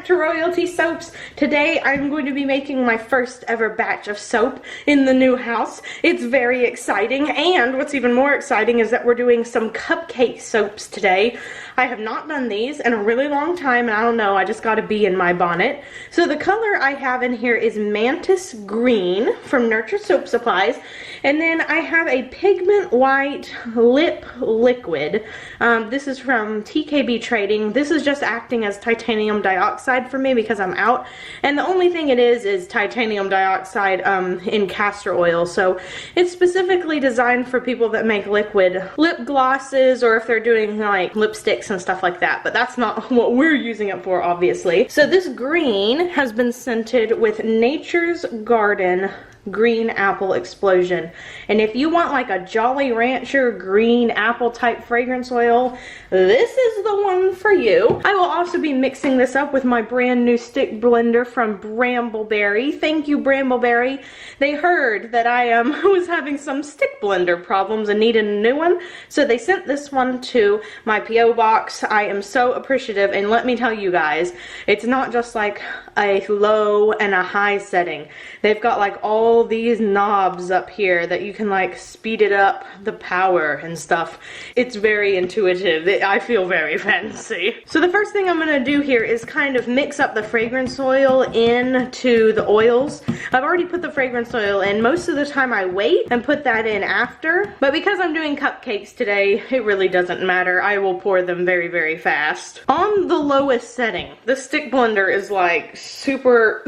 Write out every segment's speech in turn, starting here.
back to Royalty Soaps. Today I'm going to be making my first ever batch of soap in the new house. It's very exciting, and what's even more exciting is that we're doing some cupcake soaps today. I have not done these in a really long time, and I don't know, I just got a bee in my bonnet. So the color I have in here is Mantis Green from Nurture Soap Supplies, and then I have a pigment white lip liquid. This is from TKB Trading. This is just acting as titanium dioxide for me because I'm out, and the only thing it is titanium dioxide in castor oil. So it's specifically designed for people that make liquid lip glosses, or if they're doing like lipsticks and stuff like that, but that's not what we're using it for, obviously. So this green has been scented with Nature's Garden Green Apple Explosion, and if you want like a Jolly Rancher green apple type fragrance oil, this is the one for you. I will also be mixing this up with my brand new stick blender from Brambleberry. Thank you, Brambleberry. They heard that I was having some stick blender problems and needed a new one, so they sent this one to my P.O. box. I am so appreciative, and let me tell you guys, it's not just like a low and a high setting. They've got like all these knobs up here that you can like speed it up, the power and stuff. It's very intuitive. I feel very fancy. So the first thing I'm gonna do here is kind of mix up the fragrance oil into the oils. I've already put the fragrance oil in. Most of the time I wait and put that in after, but because I'm doing cupcakes today, it really doesn't matter. I will pour them very, very fast. On the lowest setting, the stick blender is like super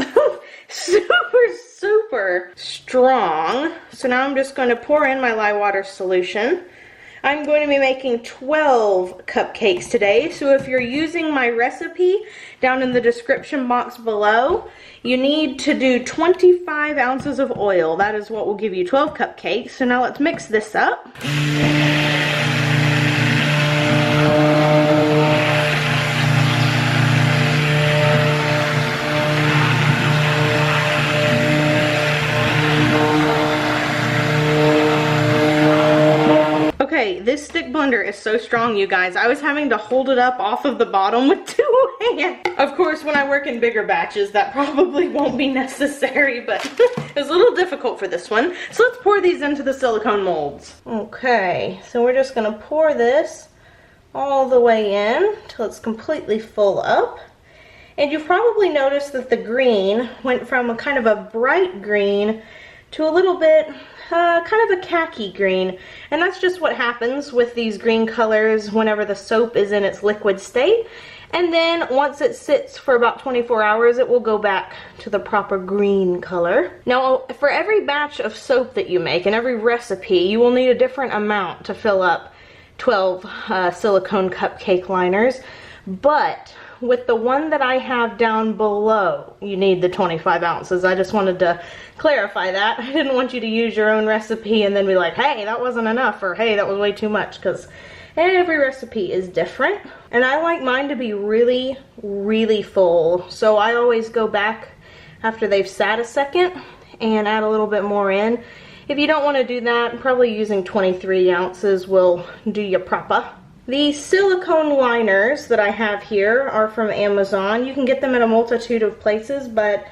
super strong. So now I'm just going to pour in my lye water solution. I'm going to be making 12 cupcakes today, so if you're using my recipe down in the description box below, you need to do 25 ounces of oil. That is what will give you 12 cupcakes. So now let's mix this up. Okay, this stick blender is so strong, you guys. I was having to hold it up off of the bottom with 2 hands. Of course, when I work in bigger batches, that probably won't be necessary, but it was a little difficult for this one. So let's pour these into the silicone molds. Okay, so we're just gonna pour this all the way in till it's completely full up. And you've probably noticed that the green went from a kind of a bright green to a little bit kind of a khaki green, and that's just what happens with these green colors whenever the soap is in its liquid state. And then once it sits for about 24 hours, it will go back to the proper green color. Now, for every batch of soap that you make and every recipe, you will need a different amount to fill up 12 silicone cupcake liners, but with the one that I have down below, you need the 25 ounces. I just wanted to clarify that. I didn't want you to use your own recipe and then be like, hey, that wasn't enough, or hey, that was way too much, because every recipe is different. And I like mine to be really, really full. So I always go back after they've sat a second and add a little bit more in. If you don't want to do that, probably using 23 ounces will do you proper. The silicone liners that I have here are from Amazon. You can get them in a multitude of places, but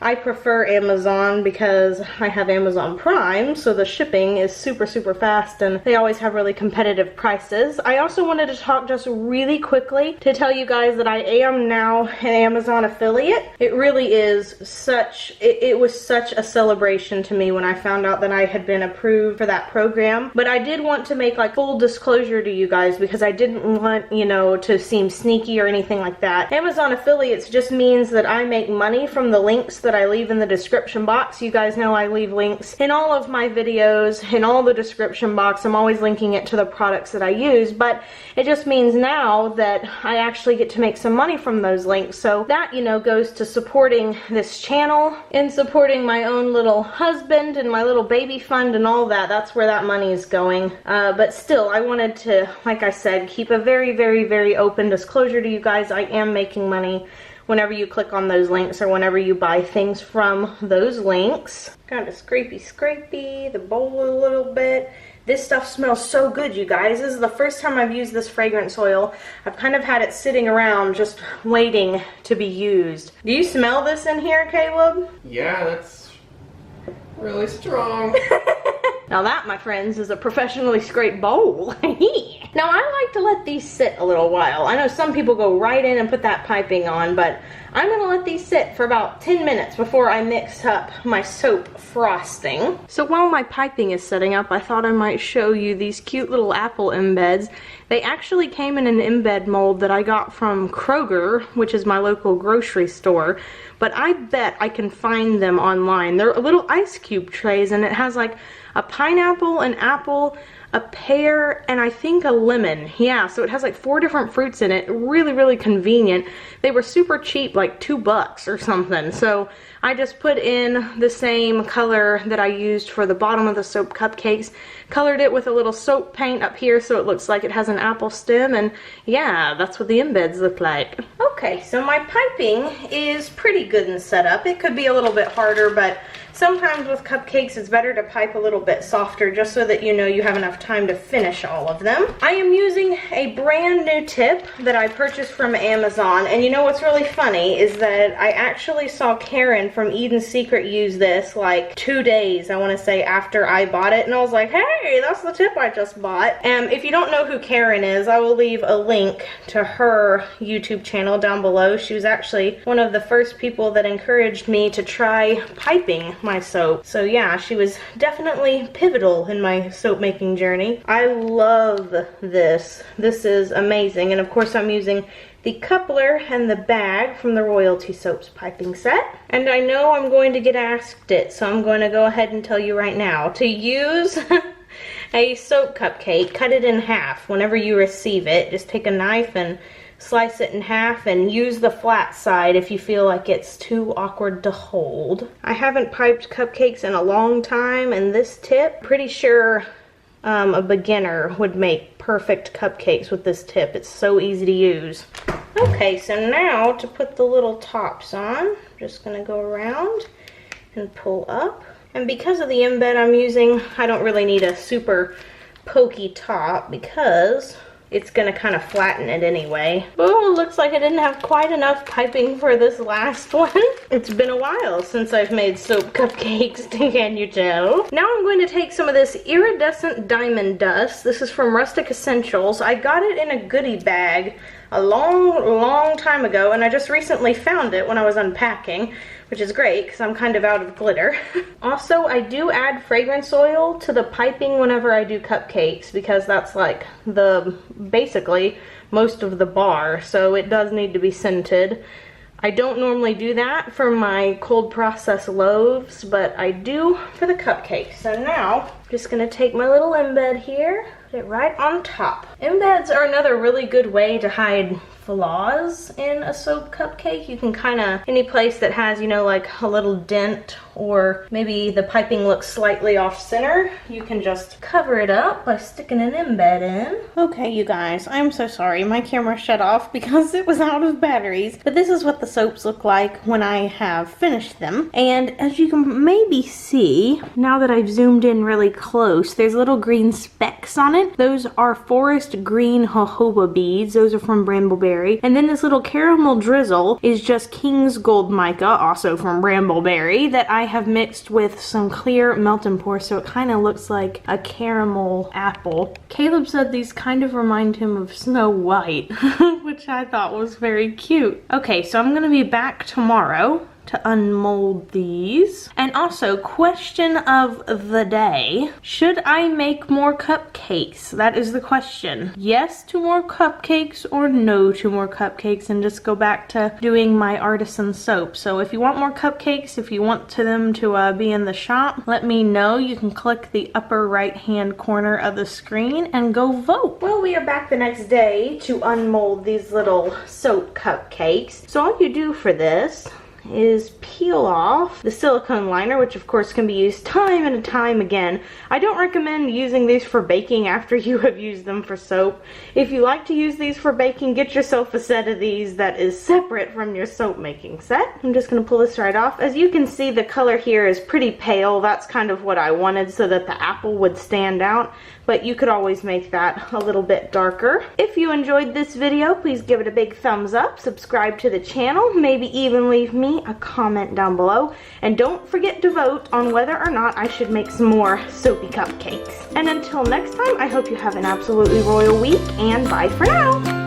I prefer Amazon because I have Amazon Prime, so the shipping is super, super fast, and they always have really competitive prices. I also wanted to talk just really quickly to tell you guys that I am now an Amazon affiliate. It really is such, it was such a celebration to me when I found out that I had been approved for that program. But I did want to make like full disclosure to you guys because I didn't want, you know, to seem sneaky or anything like that. Amazon affiliates just means that I make money from the links that I leave in the description box. You guys know I leave links in all of my videos, in all the description box. I'm always linking it to the products that I use, but it just means now that I actually get to make some money from those links. So that, you know, goes to supporting this channel and supporting my own little husband and my little baby fund and all that. That's where that money is going. But still, I wanted to, like I said, keep a very, very, very open disclosure to you guys. I am making money whenever you click on those links or whenever you buy things from those links. Kind of scrapey the bowl a little bit. This stuff smells so good, you guys. This is the first time I've used this fragrance oil. I've kind of had it sitting around just waiting to be used. Do you smell this in here, Caleb? Yeah, that's really strong. Now that, my friends, is a professionally scraped bowl. Now I like to let these sit a little while. I know some people go right in and put that piping on, but I'm gonna let these sit for about 10 minutes before I mix up my soap frosting. So while my piping is setting up, I thought I might show you these cute little apple embeds. They actually came in an embed mold that I got from Kroger, which is my local grocery store, but I bet I can find them online. They're little ice cube trays, and it has like a pineapple, an apple, a pear, and I think a lemon. Yeah, so it has like 4 different fruits in it. Really, really convenient. They were super cheap, like $2 or something. So I just put in the same color that I used for the bottom of the soap cupcakes, colored it with a little soap paint up here so it looks like it has an apple stem, and yeah, that's what the embeds look like. Okay, so my piping is pretty good and set up. It could be a little bit harder, but sometimes with cupcakes it's better to pipe a little bit softer just so that you know you have enough time to finish all of them. I am using a brand new tip that I purchased from Amazon, and you know what's really funny is that I actually saw Karen from Eden's Secret use this like 2 days, I want to say, after I bought it, and I was like, hey, that's the tip I just bought. If you don't know who Karen is, I will leave a link to her YouTube channel down below. She was actually one of the first people that encouraged me to try piping my soap. So yeah, she was definitely pivotal in my soap making journey. I love this. This is amazing. And of course I'm using the coupler and the bag from the Royalty Soaps piping set. And I know I'm going to get asked it, so I'm going to go ahead and tell you right now. To use a soap cupcake, cut it in half whenever you receive it. Just take a knife and slice it in half and use the flat side if you feel like it's too awkward to hold. I haven't piped cupcakes in a long time, and this tip, pretty sure a beginner would make perfect cupcakes with this tip. It's so easy to use. Okay, so now to put the little tops on, I'm just gonna go around and pull up. And because of the embed I'm using, I don't really need a super pokey top because it's gonna kind of flatten it anyway. Oh, looks like I didn't have quite enough piping for this last one. It's been a while since I've made soap cupcakes, can you tell? Now I'm going to take some of this iridescent diamond dust. This is from Rustic Essentials. I got it in a goodie bag a long time ago, and I just recently found it when I was unpacking, which is great because I'm kind of out of glitter. Also, I do add fragrance oil to the piping whenever I do cupcakes because that's like basically most of the bar, so it does need to be scented. I don't normally do that for my cold process loaves, but I do for the cupcakes. So now, I'm just gonna take my little embed here, put it right on top. Embeds are another really good way to hide flaws in a soap cupcake. You can kind of, any place that has, you know, like a little dent or maybe the piping looks slightly off center, you can just cover it up by sticking an embed in. Okay, you guys, I'm so sorry. My camera shut off because it was out of batteries, but this is what the soaps look like when I have finished them. And as you can maybe see, now that I've zoomed in really close, there's little green specks on it. Those are forest green jojoba beads. Those are from Brambleberry. And then this little caramel drizzle is just King's Gold Mica, also from Brambleberry, that I have mixed with some clear melt and pour, so it kind of looks like a caramel apple. Caleb said these kind of remind him of Snow White, which I thought was very cute. Okay, so I'm gonna be back tomorrow to unmold these. And also, question of the day, should I make more cupcakes? That is the question. Yes to more cupcakes or no to more cupcakes, and just go back to doing my artisan soap. So if you want more cupcakes, if you want them to be in the shop, let me know. You can click the upper right hand corner of the screen and go vote. Well, we are back the next day to unmold these little soap cupcakes. So all you do for this is peel off the silicone liner, which of course can be used time and time again. I don't recommend using these for baking after you have used them for soap. If you like to use these for baking, get yourself a set of these that is separate from your soap making set. I'm just going to pull this right off. As you can see, the color here is pretty pale. That's kind of what I wanted so that the apple would stand out, but you could always make that a little bit darker. If you enjoyed this video, please give it a big thumbs up, subscribe to the channel, maybe even leave me a comment down below, and don't forget to vote on whether or not I should make some more soapy cupcakes. And until next time, I hope you have an absolutely royal week, and bye for now!